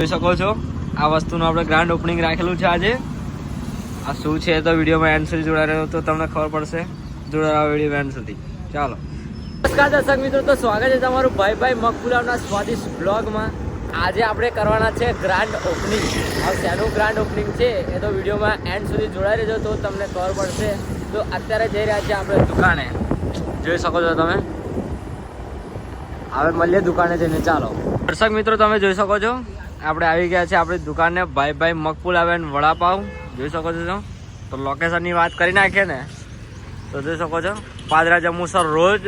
જોઈ શકો છો આ વસ્તુનું આપણે ગ્રાન્ડ ઓપનિંગ રાખેલું છે આજે. આ શું છે તો વિડીયોમાં એન્ડ સુધી જોડાયેલો તો તમને ખબર પડશે. જોડાયેલા વિડીયો એન્ડ સુધી. ચાલો. નમસ્કાર દર્શક મિત્રો, તો સ્વાગત છે તમારું ભાઈ મગપુલાવના સ્વાદિષ્ટ બ્લોગમાં. આજે આપણે કરવાના છે ગ્રાન્ડ ઓપનિંગ. હવે શેનું ગ્રાન્ડ ઓપનિંગ છે એ તો વિડીયોમાં એન્ડ સુધી જોડાઈ રહેજો તો તમને ખબર પડશે. તો અત્યારે જઈ રહ્યા છીએ આપણે દુકાને. જોઈ શકો છો તમે. હવે મળીએ દુકાને જઈને. ચાલો દર્શક મિત્રો, તમે જોઈ શકો છો આપણે આવી ગયા છે આપણી દુકાને. ભાઈ મગપુલાવ એન્ડ વડાપાવ જોઈ શકો છો. તો લોકેશનની વાત કરી નાખીએ ને તો જોઈ શકો છો પાદરા જંબુસર રોડ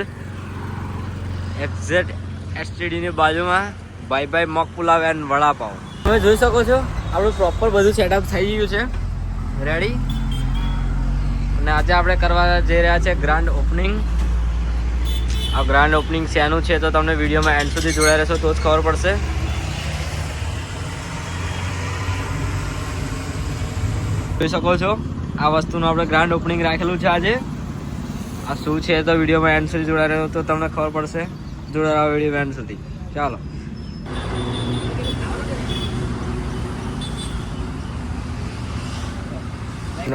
એક્ઝેક્ટ એસટીડીની બાજુમાં ભાઈ મગપુલાવ એન્ડ વડાપાવ. તમે જોઈ શકો છો આપણું પ્રોપર બધું સેટઅપ થઈ ગયું છે, રેડી. અને આજે આપણે કરવા જઈ રહ્યા છે ગ્રાન્ડ ઓપનિંગ. આ ગ્રાન્ડ ઓપનિંગ શેનું છે તો તમને વિડીયોમાં એન્ડ સુધી જોડાઈ રહેશો તો જ ખબર પડશે. જોઈ શકો છો આ વસ્તુનું આપણે ગ્રાન્ડ ઓપનિંગ રાખેલું છે આજે. આ શું છે તો વિડીયોમાં એન્ડ સુધી જોડાઈ રહ્યો તો તમને ખબર પડશે. જોડાયેલા વિડીયો એન્ડ સુધી. ચાલો.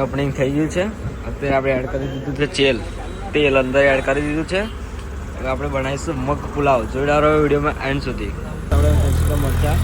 ઓપનિંગ થઈ ગયું છે. અત્યારે આપણે એડ કરી દીધું છે તેલ અંદર એડ કરી દીધું છે. હવે આપણે બનાવીશું મગ પુલાવ. જોડાયેલા વિડીયોમાં એન્ડ સુધી. આપણે મરચા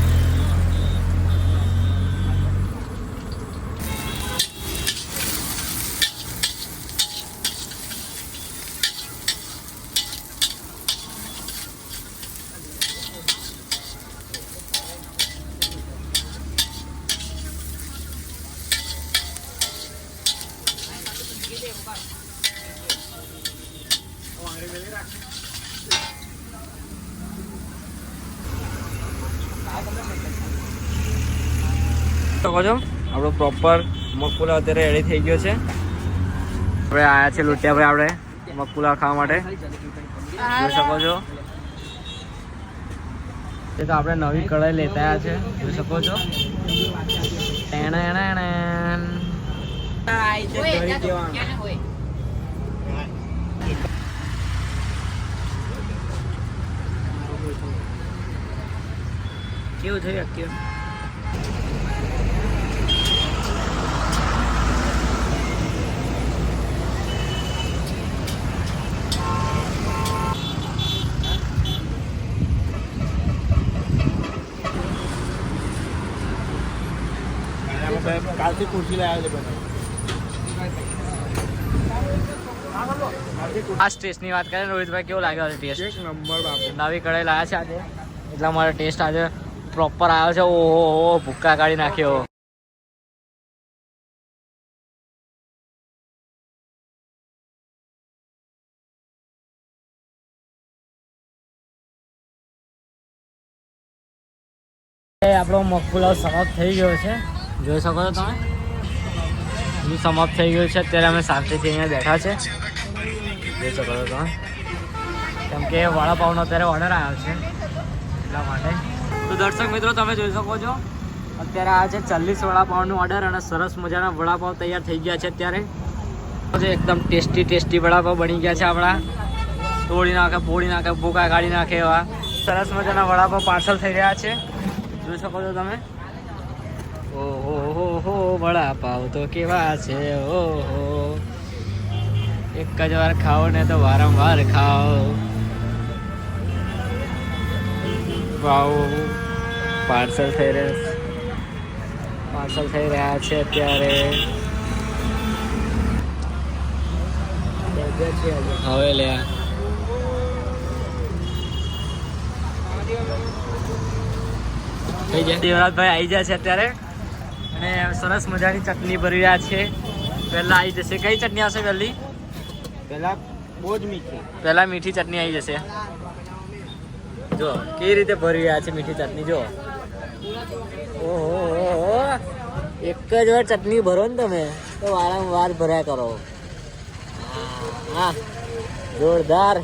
શકો છો. આપણો પ્રોપર મગપુલાવ અત્યારે રેડી થઈ ગયો છે. આપણે આવ્યા છે લુટિયા ભાઈ આપણે મગપુલાવ ખાવા માટે. જોઈ શકો છો એ તો આપણે નવી કઢાઈ લેતા આવ્યા છે. જોઈ શકો છો. કેવું થયું કેવું કાલથી ખુરશી લાવ્યા છે. આ ટેસ્ટની વાત કરીએ રોહિતભાઈ, કેવો લાગ્યો છે ટેસ્ટ? એક નંબર. નવી કઢાઈ લાવ્યા છે આજે એટલા મારો ટેસ્ટ આજે પ્રોપર આવ્યો છે. ઓહો ભૂક્કા કાઢી નાખ્યો. આપણો મગપુલાવ સમાપ્ત થઈ ગયો છે. જોઈ શકો છો તમે. બધું સમાપ્ત થઈ ગયું છે. અત્યારે અમે શાંતિથી અહીંયા બેઠા છે. જોઈ શકો છો તમે. કેમ કે વડાપાવનો અત્યારે ઓર્ડર આવ્યો છે એટલા માટે. તો દર્શક મિત્રો, તમે જોઈ શકો છો અત્યારે આ છે 40 વડાપાવનો ઓર્ડર અને સરસ મજાના વડાપાવ તૈયાર થઈ ગયા છે. અત્યારે એકદમ ટેસ્ટી વડાપાવ બની ગયા છે આપણા. તોડી નાખે, પોડી નાખે, ભૂકા કાઢી નાખે એવા સરસ મજાના વડાપાવ પાર્સલ થઈ રહ્યા છે. જોઈ શકો છો તમે. ઓહો વડાપાવ તો કેવા છે. ઓહો એક જ વાર ખાઓ ને તો વારંવાર ખાઓ. વાવ પાર્સલ થઈ રહ્યા છે અત્યારે. હવે લે દેવરાજભાઈ આવી જાય છે અત્યારે અને સરસ મજાની ચટણી ભરી રહ્યા છે. પહેલા આવી જશે. કઈ ચટણી આવશે પહેલી? પહેલા મીઠી ચટણી આવી જશે. જો કેવી રીતે ભરી રહ્યા છે મીઠી ચટણી. જો ઓહો એક જ વાર ચટણી ભરો ને તમે તો વારંવાર ભર્યા કરો. હા જોરદાર.